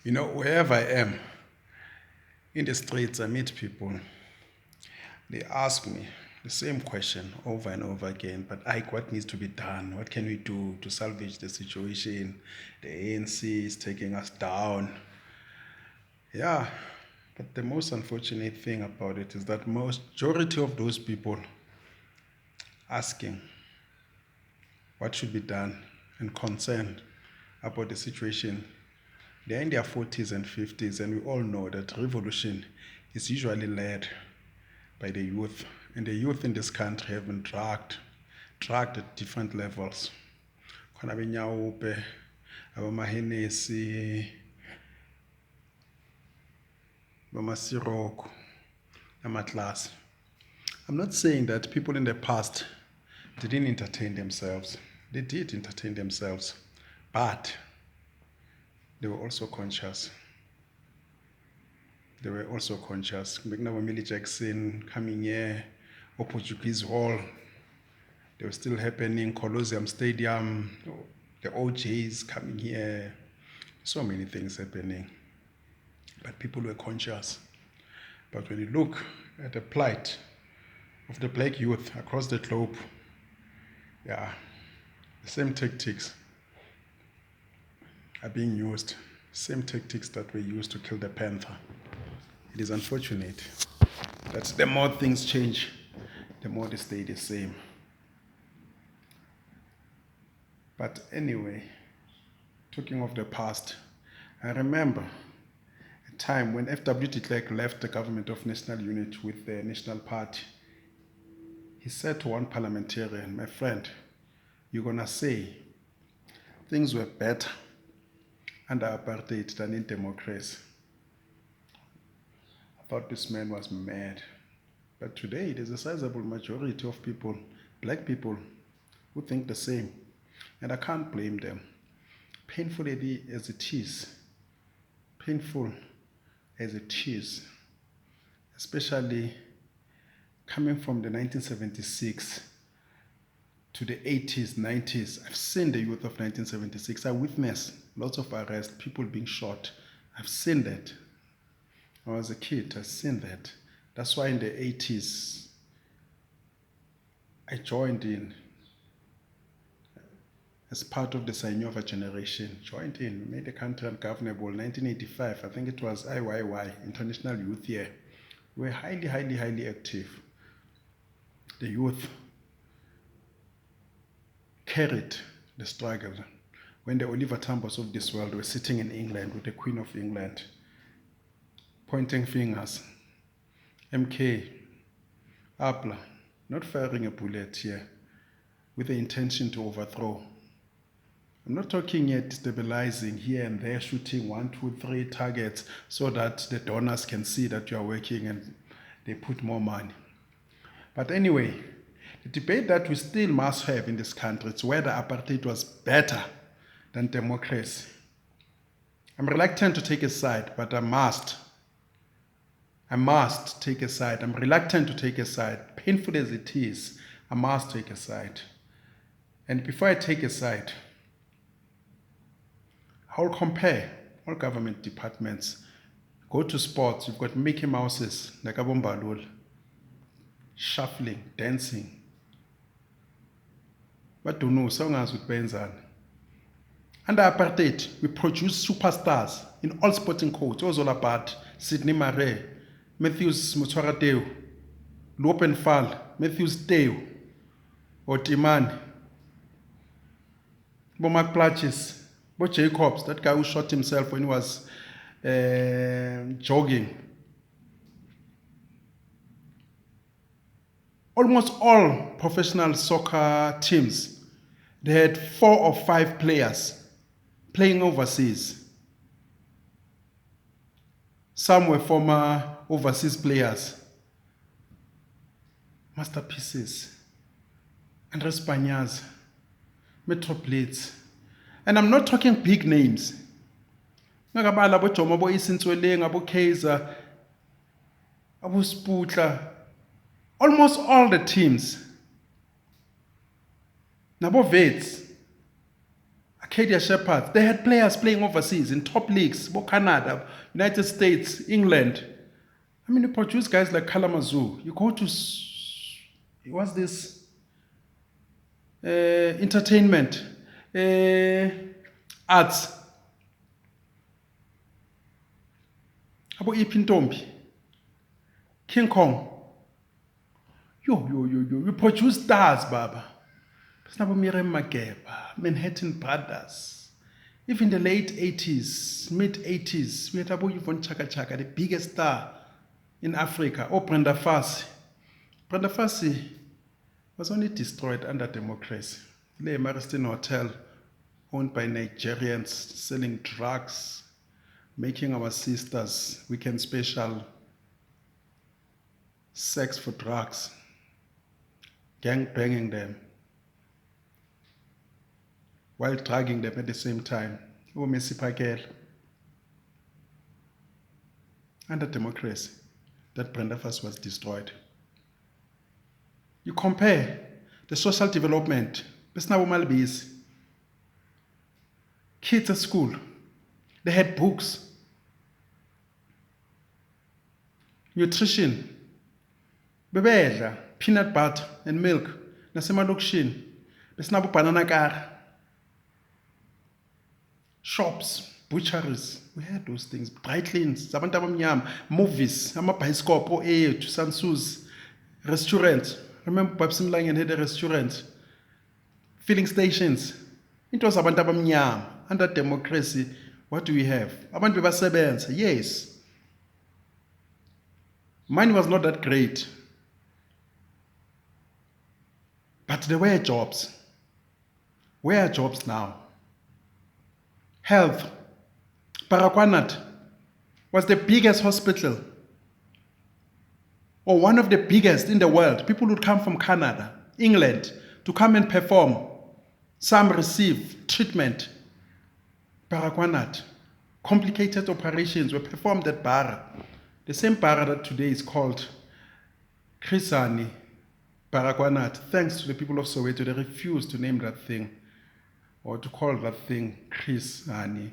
Wherever I am, in the streets, I meet people. They ask me the same question over and over again. But Ike, what needs to be done? What can we do to salvage the situation? The ANC is taking us down. Yeah, but the most unfortunate thing about it is that majority of those people asking what should be done and concerned about the situation, they're in their 40s and 50s, and we all know that revolution is usually led by the youth. And the youth in this country have been dragged at different levels. Khona benyawupe, abamahenesi, bamasiroko, amatlasi. I'm not saying that people in the past didn't entertain themselves. They did entertain themselves, but they were also conscious. They were also conscious. Millie Jackson coming here, or Portuguese Hall, they were still happening, Colosseum Stadium, the OJs coming here, so many things happening. But people were conscious. But when you look at the plight of the black youth across the globe, yeah, the same tactics are being used, same tactics that were used to kill the panther. It is unfortunate that the more things change, the more they stay the same. But anyway, talking of the past, I remember a time when F.W. de Klerk left the government of national unity with the National Party. He said to one parliamentarian, "My friend, you're going to say things were better under apartheid than in democracy." I thought this man was mad. But today, there's a sizable majority of people, black people, who think the same. And I can't blame them. Painful as it is, painful as it is, especially coming from the 1976 to the 80s, 90s. I've seen the youth of 1976. I witnessed lots of arrests, people being shot. I've seen that. I was a kid, I've seen that. That's why in the 80s, I joined in as part of the Sanyova generation. Joined in, we made the country ungovernable. 1985, I think it was IYY, International Youth Year. We were highly, highly, highly active. The youth carried the struggle. When the Oliver Tambos of this world were sitting in England with the Queen of England, pointing fingers, MK, Apla, not firing a bullet here with the intention to overthrow. I'm not talking yet destabilizing here and there, shooting 1, 2, 3 targets so that the donors can see that you are working and they put more money. But anyway, the debate that we still must have in this country is whether apartheid was better than democracy. I'm reluctant to take a side, but I must take a side. I'm reluctant to take a side. Painful as it is, I must take a side. And before I take a side, I'll compare all government departments. Go to sports, you've got Mickey Mouses, like Abombalul, shuffling, dancing. But don't know, songs with Benzan. Under apartheid, we produced superstars in all sporting codes. It was all about Sidney Mare, Matthews Mutwarateu, Lopen Fall, Matthews Teo, Otimani, Bomak Platches, Bo Jacobs, that guy who shot himself when he was jogging. Almost all professional soccer teams, they had 4 or 5 players playing overseas. Some were former overseas players. Masterpieces. Andres Panyaz, Metro Blitz. And I'm not talking big names. Ngakabala abo Jomo bo Isintsweleng, abo Kaizer, abo Sputla. Almost all the teams. Nabo Vets. I Acadia Shepherds. They had players playing overseas in top leagues, Canada, United States, England. I mean, you produce guys like Kalamazoo. You go to, what's this? Entertainment, arts. Abo Ipintombi, King Kong. You produce stars, Baba. Snabo Miriam Makeba, Manhattan Brothers. Even the late 80s, mid 80s, we had Abu Yvonne Chaka Chaka, the biggest star in Africa. Or Brenda Fassie. Brenda Fassie was only destroyed under democracy. The Mariston Hotel, owned by Nigerians, selling drugs, making our sisters weekend special, sex for drugs, gang banging them, while dragging them at the same time. Under democracy, that Brenda Fassie was destroyed. You compare the social development, kids at school, they had books, nutrition, bebedla, peanut butter and milk, nasemalokishini, besinabo banana kar, shops, butcheries, we had those things, dry cleans, zabantu abamnyama, movies, amabhayisikopho ethu, Sansu's, restaurants. Remember Babsimlangen had a restaurant, filling stations. It was abantu abamnyama. Under democracy, what do we have? Abantu bebasebenza, yes. Mine was not that great. But there were jobs. Where are jobs now? Health. Baragwanath was the biggest hospital, or one of the biggest in the world. People would come from Canada, England, to come and perform. Some receive treatment. Baragwanath. Complicated operations were performed at Bara. The same Bara that today is called Chris Hani Baragwanath. Thanks to the people of Soweto, they refused to name that thing, or to call that thing Chris Hani.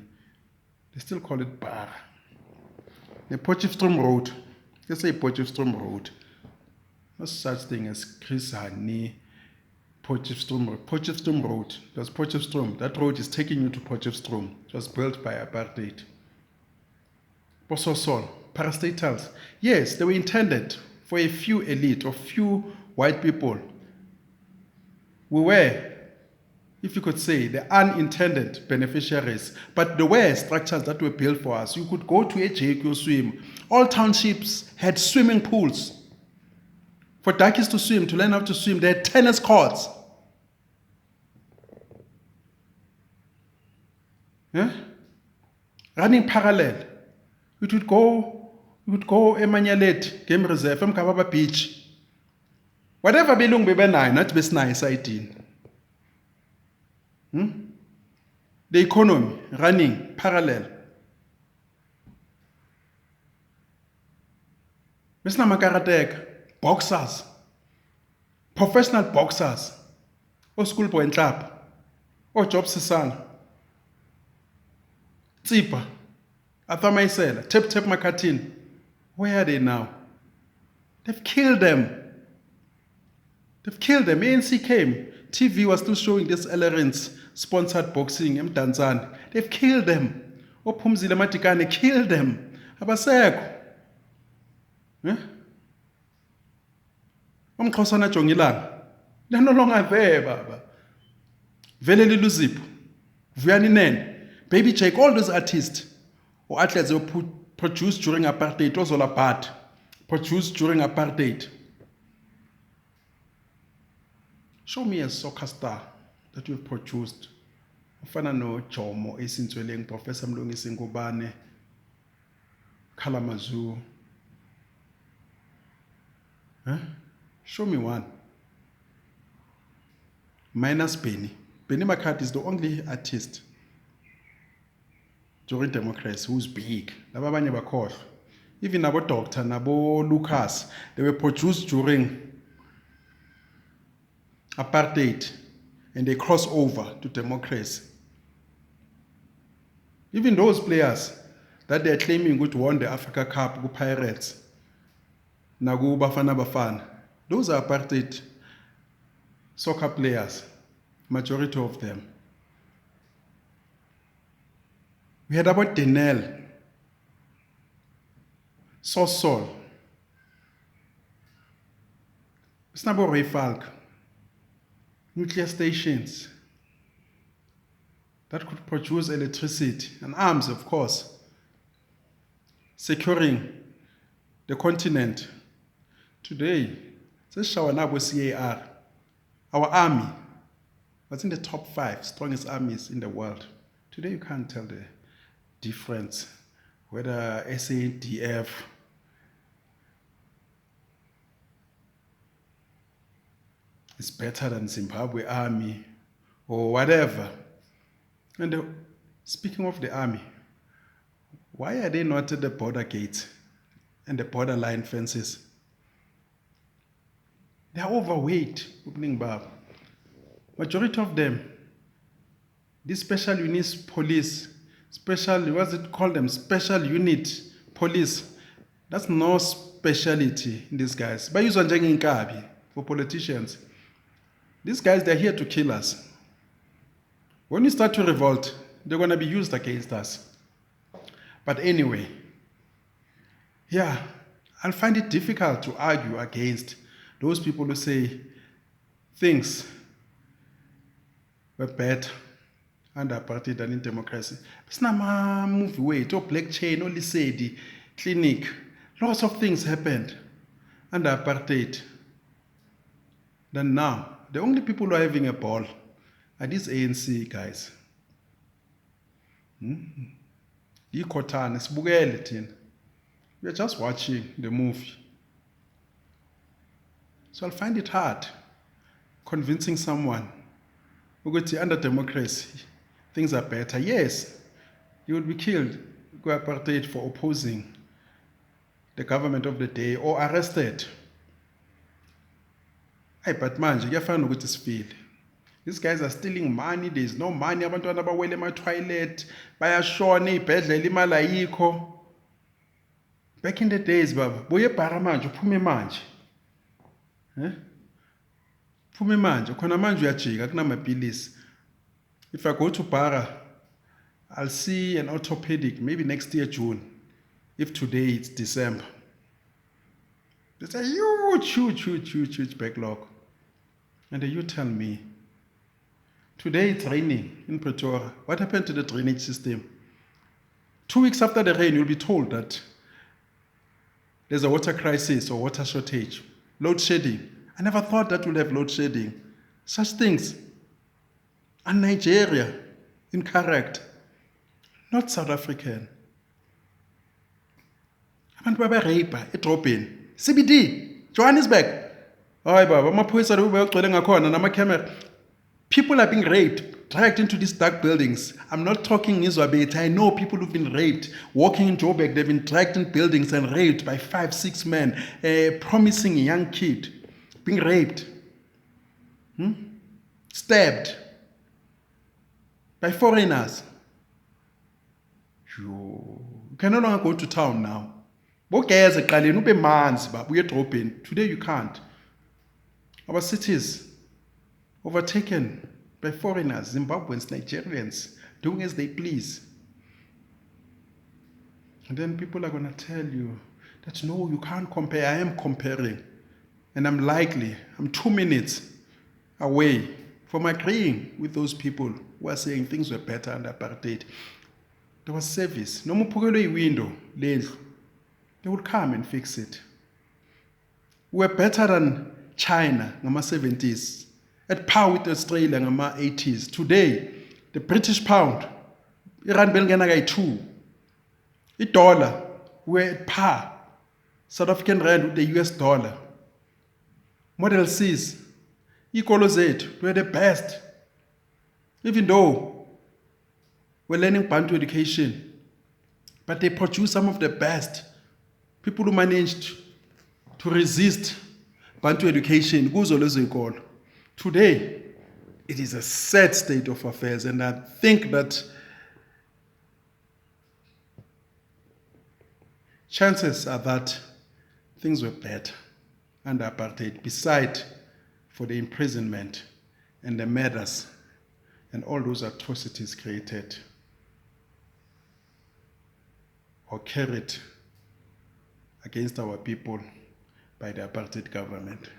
They still call it Bara. The Potchefstroom Road. They say Potchefstroom Road. No such thing as Chris Hani Potchefstroom Road. Potchefstroom Road. It was Potchefstroom. That road is taking you to Potchefstroom. It was built by Apartheid. Pososol, parastatals. Yes, they were intended for a few elite or few white people. We were, if you could say, the unintended beneficiaries. But there were structures that were built for us. You could go to a JQ swim. All townships had swimming pools. For darkies to swim, to learn how to swim, they had tennis courts. Yeah? Running parallel. We would go Emanyalet, Game Reserve, Mkababa Beach. Whatever belong bebenai, not best nice idea. The economy running parallel. Misna Makaratek, boxers, professional boxers, or schoolboy and club, or job sesang, Tsipa, Athamaisela, Tep Makatin. Where are they now? They've killed them. They've killed them. ANC came. TV was still showing this Ellerins sponsored boxing in Tanzania. They've killed them. Ophumzile Matikane killed them. Abaseko. Umxhosana Jongilanga. They're no longer there, Baba. Veleli Luzipho, Vuyani Nene, Baby Jake, all those artists or athletes were produced during apartheid. It was all apart. Produced during apartheid. Show me a soccer star that you've produced. Ufana no Jomo Esintsweleng, Professor Mlungisi Ngubane, Kalamazoo. Show me one. Minus Benny. Benny McCarthy is the only artist during democracy who's big. Even Nabo Doctor, Nabo Lucas, they were produced during apartheid and they cross over to democracy. Even those players that they're claiming would won the Africa Cup, go Pirates, Nagu Bafana Bafana, those are apartheid soccer players, majority of them. We had about Denel, Sosol, Snabo Ray Falk, nuclear stations that could produce electricity and arms, of course, securing the continent. Today, this Shawanabo CAR, our army, was in the top 5 strongest armies in the world. Today, you can't tell the difference whether SADF is better than Zimbabwe army or whatever. And speaking of the army, why are they not at the border gates and the borderline fences? They are overweight, opening bar. Majority of them, these special units police, what's it called them? Special unit police. That's no speciality in these guys. But use Nkabi for politicians. These guys, they're here to kill us. When you start to revolt, they're going to be used against us. But anyway, yeah, I'll find it difficult to argue against those people who say things were better under apartheid than in democracy. It's not a movie wait, or black chain, or Lisedi, clinic. Lots of things happened under apartheid. Then now, the only people who are having a ball are these ANC guys. We're just watching the movie. So I'll find it hard convincing someone who under democracy, things are better. Yes, you would be killed, go apartheid for opposing the government of the day or arrested. But manje, kuyafana ukuthi sifile. These guys are stealing money, there's no money, abantwana bawele ema-toilet, bayashona ibhedlela imali ayikho. Back in the days, baba, buye ebhara manje, uphume manje. Uphume manje, khona manje uyajika, kunamapilisi. If I go to Bara, I'll see an orthopedic, maybe next year, June. If today it's December. There's a huge backlog. And then you tell me, today it's raining in Pretoria. What happened to the drainage system? 2 weeks after the rain, you'll be told that there's a water crisis or water shortage. Load shedding. I never thought that we'll have load shedding. Such things. And Nigeria, incorrect. Not South African. Abantu baba rape edrobheni. CBD, Johannesburg. Hayi baba, amaphoyisa bayogcwele ngakhona nama-camera. People are being raped, dragged into these dark buildings. I'm not talking Izwabet. I know people who've been raped. Walking in Joburg, they've been dragged in buildings and raped by 5-6 men, promising a young kid, being raped, stabbed by foreigners. You can no longer go to town now. Today you can't. Our cities overtaken by foreigners, Zimbabweans, Nigerians, doing as they please. And then people are going to tell you that no, you can't compare. I am comparing. And I'm 2 minutes away from agreeing with those people who are saying things were better under apartheid. There was service. No more window, they would come and fix it. We were better than China in the 70s, at par with Australia in the 80s. Today, the British pound, Iran Belganagai 2. The dollar, we're at par. South African rand with the US dollar. Model C's, equal Z, we're the best. Even though we're learning Bantu education, but they produce some of the best. People who managed to resist Bantu education. Today, it is a sad state of affairs, and I think that chances are that things were better under apartheid, beside for the imprisonment and the murders and all those atrocities created or carried against our people by the apartheid government.